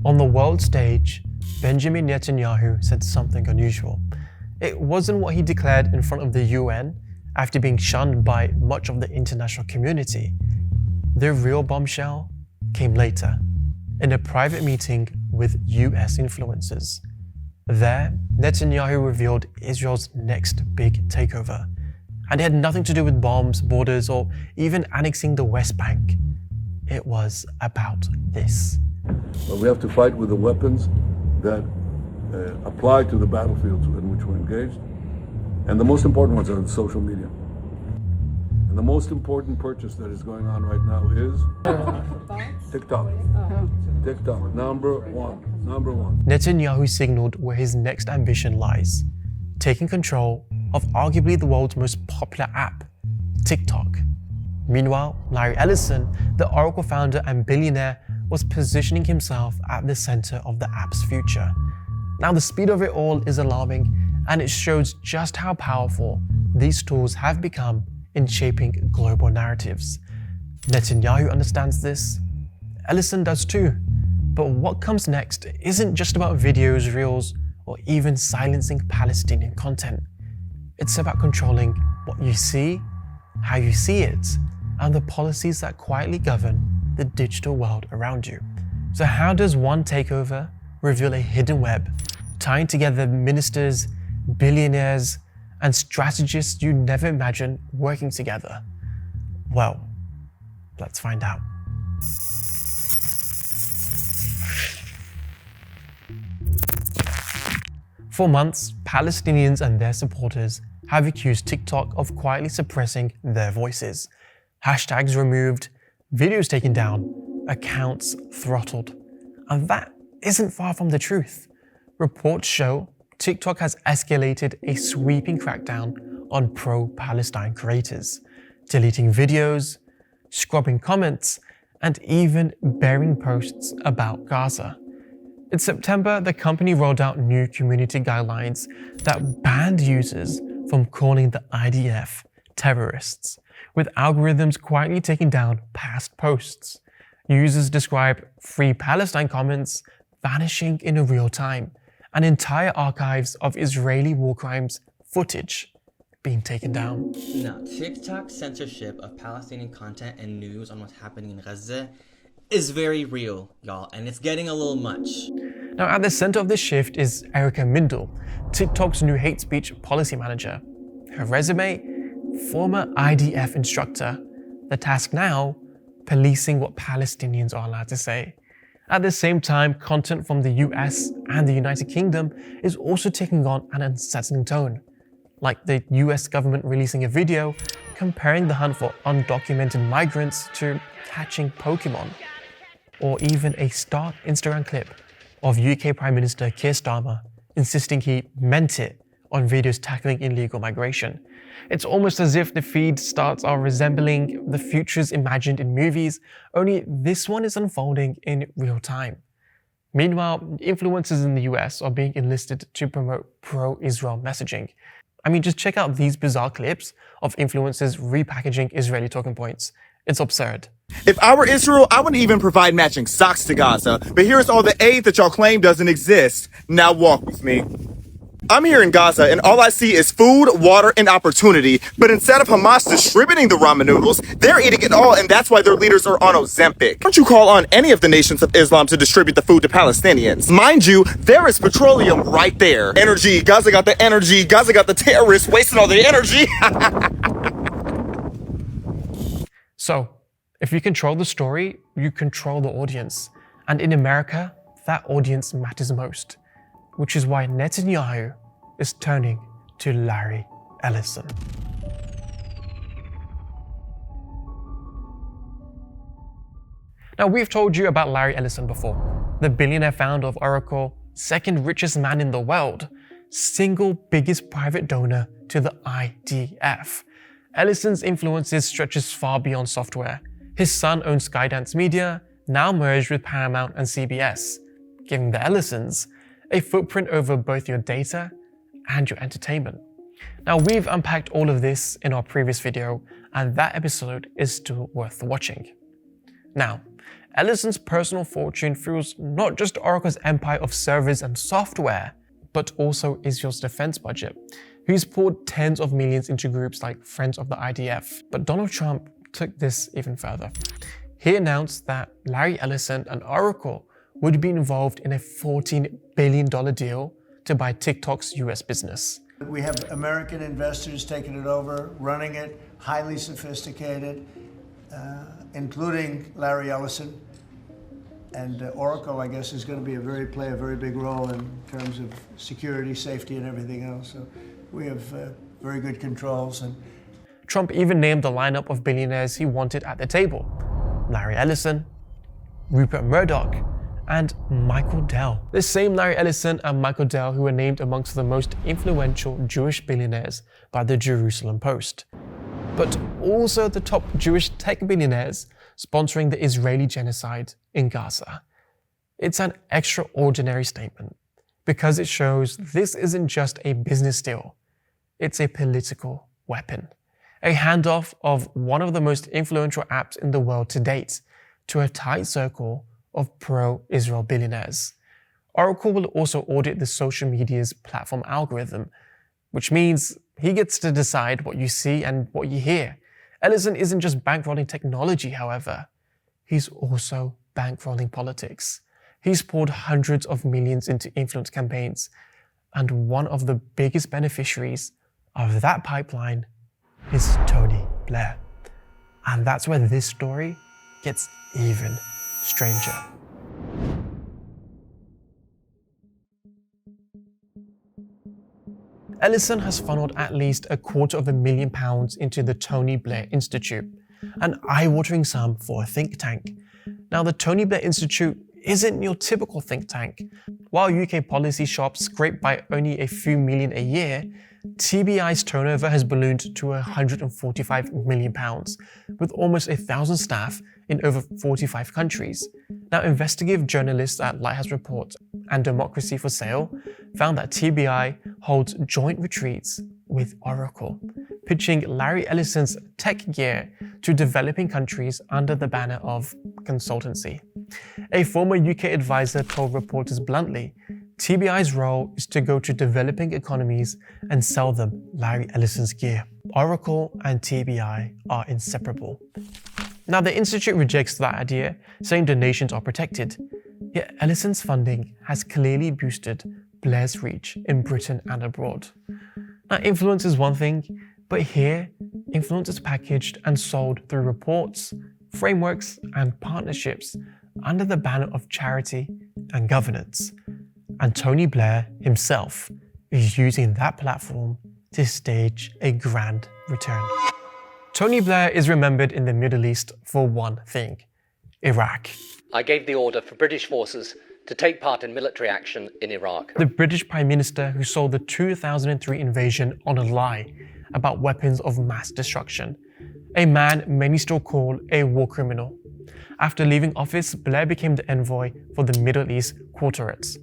On the world stage, Benjamin Netanyahu said something unusual. It wasn't what he declared in front of the UN after being shunned by much of the international community. The real bombshell came later, in a private meeting with US influencers. There, Netanyahu revealed Israel's next big takeover, and it had nothing to do with bombs, borders, or even annexing the West Bank. It was about this. But we have to fight with the weapons that apply to the battlefields in which we're engaged. And the most important ones are in social media. And the most important purchase that is going on right now is TikTok. TikTok, number one. Netanyahu signaled where his next ambition lies, taking control of arguably the world's most popular app, TikTok. Meanwhile, Larry Ellison, the Oracle founder and billionaire, was positioning himself at the center of the app's future. Now, the speed of it all is alarming, and it shows just how powerful these tools have become in shaping global narratives. Netanyahu understands this. Ellison does too. But what comes next isn't just about videos, reels, or even silencing Palestinian content. It's about controlling what you see, how you see it, and the policies that quietly govern the digital world around you. So how does one takeover reveal a hidden web, tying together ministers, billionaires, and strategists you never imagined working together? Well, let's find out. For months, Palestinians and their supporters have accused TikTok of quietly suppressing their voices. Hashtags removed, videos taken down, accounts throttled. And that isn't far from the truth. Reports show TikTok has escalated a sweeping crackdown on pro-Palestine creators, deleting videos, scrubbing comments, and even burying posts about Gaza. In September, the company rolled out new community guidelines that banned users from calling the IDF terrorists, with algorithms quietly taking down past posts. Users describe Free Palestine comments vanishing in real time, and entire archives of Israeli war crimes footage being taken down. Now, TikTok's censorship of Palestinian content and news on what's happening in Gaza is very real, y'all, and it's getting a little much. Now, at the center of this shift is Erica Mindel, TikTok's new hate speech policy manager. Her resume? Former IDF instructor. The task now? Policing what Palestinians are allowed to say. At the same time, content from the US and the United Kingdom is also taking on an unsettling tone, like the US government releasing a video comparing the hunt for undocumented migrants to catching Pokemon, or even a stark Instagram clip of UK Prime Minister Keir Starmer insisting he meant it on videos tackling illegal migration. It's almost as if the feed starts are resembling the futures imagined in movies, only this one is unfolding in real time. Meanwhile, influencers in the US are being enlisted to promote pro-Israel messaging. I mean, just check out these bizarre clips of influencers repackaging Israeli talking points. It's absurd. If I were Israel, I wouldn't even provide matching socks to Gaza. But here's all the aid that y'all claim doesn't exist. Now walk with me. I'm here in Gaza, and all I see is food, water, and opportunity. But instead of Hamas distributing the ramen noodles, they're eating it all, and that's why their leaders are on Ozempic. Don't you call on any of the nations of Islam to distribute the food to Palestinians? Mind you, there is petroleum right there. Energy. Gaza got the energy. Gaza got the terrorists wasting all their energy. So, if you control the story, you control the audience. And in America, that audience matters most, which is why Netanyahu is turning to Larry Ellison. Now, we've told you about Larry Ellison before, the billionaire founder of Oracle, second richest man in the world, single biggest private donor to the IDF. Ellison's influence stretches far beyond software. His son owns Skydance Media, now merged with Paramount and CBS, giving the Ellisons a footprint over both your data and your entertainment. Now, we've unpacked all of this in our previous video, and that episode is still worth watching. Now, Ellison's personal fortune fuels not just Oracle's empire of servers and software, but also Israel's defense budget. He's poured tens of millions into groups like Friends of the IDF. But Donald Trump took this even further. He announced that Larry Ellison and Oracle would be involved in a $14 billion deal to buy TikTok's US business. We have American investors taking it over, running it, highly sophisticated, including Larry Ellison. And Oracle, I guess, is going to play a very big role in terms of security, safety, and everything else. So we have very good controls. And Trump even named the lineup of billionaires he wanted at the table: Larry Ellison, Rupert Murdoch, and Michael Dell. The same Larry Ellison and Michael Dell who were named amongst the most influential Jewish billionaires by the Jerusalem Post. But also the top Jewish tech billionaires sponsoring the Israeli genocide in Gaza. It's an extraordinary statement because it shows this isn't just a business deal, it's a political weapon. A handoff of one of the most influential apps in the world to date to a tight circle of pro-Israel billionaires. Oracle will also audit the social media's platform algorithm, which means he gets to decide what you see and what you hear. Ellison isn't just bankrolling technology, however. He's also bankrolling politics. He's poured hundreds of millions into influence campaigns, and one of the biggest beneficiaries of that pipeline is Tony Blair. And that's where this story gets even stranger. Ellison has funneled at least £250,000 into the Tony Blair Institute, an eye-watering sum for a think tank. Now, the Tony Blair Institute isn't your typical think tank. While UK policy shops scrape by only a few million a year, TBI's turnover has ballooned to £145 million, with almost 1,000 staff in over 45 countries. Now, investigative journalists at Lighthouse Report and Democracy for Sale found that TBI holds joint retreats with Oracle, pitching Larry Ellison's tech gear to developing countries under the banner of consultancy. A former UK advisor told reporters bluntly, TBI's role is to go to developing economies and sell them Larry Ellison's gear. Oracle and TBI are inseparable. Now, the Institute rejects that idea, saying donations are protected. Yet Ellison's funding has clearly boosted Blair's reach in Britain and abroad. Now, influence is one thing, but here, influence is packaged and sold through reports, frameworks, and partnerships under the banner of charity and governance. And Tony Blair himself is using that platform to stage a grand return. Tony Blair is remembered in the Middle East for one thing: Iraq. I gave the order for British forces to take part in military action in Iraq. The British Prime Minister who sold the 2003 invasion on a lie about weapons of mass destruction. A man many still call a war criminal. After leaving office, Blair became the envoy for the Middle East Quarterets,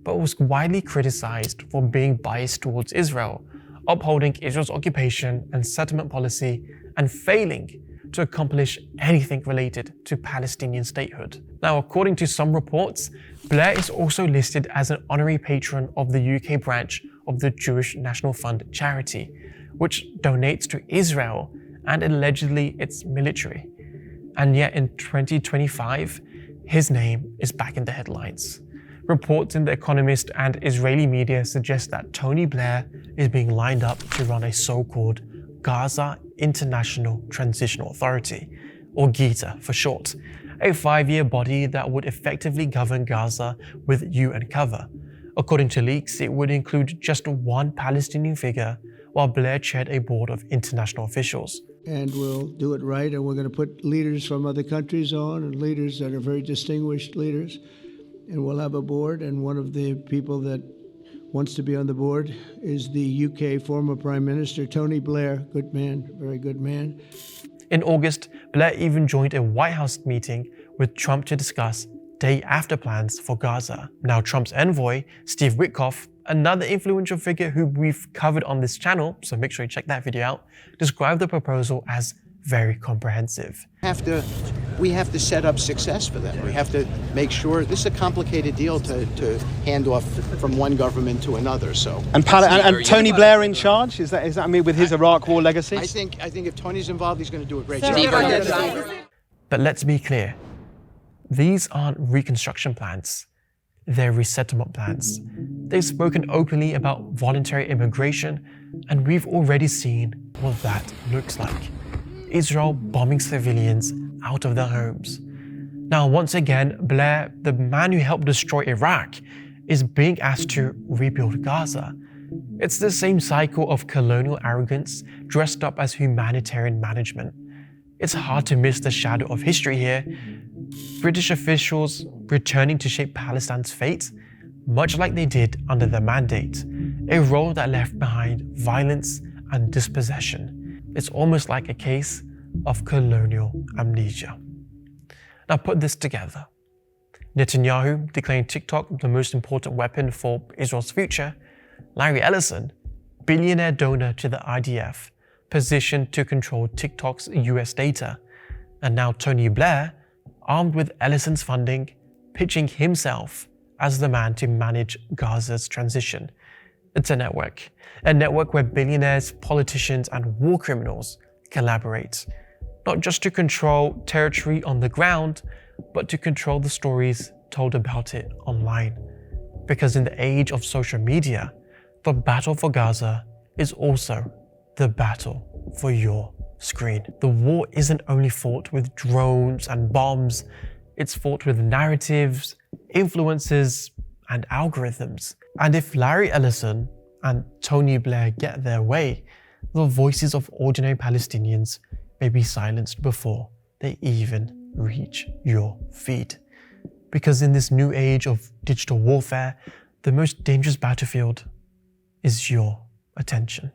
but was widely criticized for being biased towards Israel, upholding Israel's occupation and settlement policy, and failing to accomplish anything related to Palestinian statehood. Now, according to some reports, Blair is also listed as an honorary patron of the UK branch of the Jewish National Fund charity, which donates to Israel and allegedly its military. And yet in 2025, his name is back in the headlines. Reports in The Economist and Israeli media suggest that Tony Blair is being lined up to run a so-called Gaza International Transitional Authority, or GITA for short, a 5-year body that would effectively govern Gaza with UN cover. According to leaks, it would include just one Palestinian figure, while Blair chaired a board of international officials. And we'll do it right, and we're going to put leaders from other countries on, and leaders that are very distinguished leaders. And we'll have a board, and one of the people that wants to be on the board is the UK former Prime Minister, Tony Blair. Good man, very good man. In August, Blair even joined a White House meeting with Trump to discuss day-after plans for Gaza. Now, Trump's envoy, Steve Witkoff, another influential figure who we've covered on this channel, so make sure you check that video out, described the proposal as very comprehensive. Have to we have to set up success for them. We have to make sure this is a complicated deal to hand off from one government to another. So and Tony Blair in charge, is that I mean, with his Iraq War legacy? I think if Tony's involved, he's going to do a great job. But let's be clear, these aren't reconstruction plans. They're resettlement plans. They've spoken openly about voluntary immigration, and we've already seen what that looks like. Israel bombing civilians out of their homes. Now, once again, Blair, the man who helped destroy Iraq, is being asked to rebuild Gaza. It's the same cycle of colonial arrogance dressed up as humanitarian management. It's hard to miss the shadow of history here. British officials returning to shape Palestine's fate, much like they did under their mandate, a role that left behind violence and dispossession. It's almost like a case of colonial amnesia. Now put this together. Netanyahu declaring TikTok the most important weapon for Israel's future, Larry Ellison, billionaire donor to the IDF, positioned to control TikTok's US data, and now Tony Blair, armed with Ellison's funding, pitching himself as the man to manage Gaza's transition. It's a network where billionaires, politicians, and war criminals collaborate, not just to control territory on the ground, but to control the stories told about it online. Because in the age of social media, the battle for Gaza is also the battle for your screen. The war isn't only fought with drones and bombs, it's fought with narratives, influences, and algorithms. And if Larry Ellison and Tony Blair get their way, the voices of ordinary Palestinians may be silenced before they even reach your feed. Because in this new age of digital warfare, the most dangerous battlefield is your attention.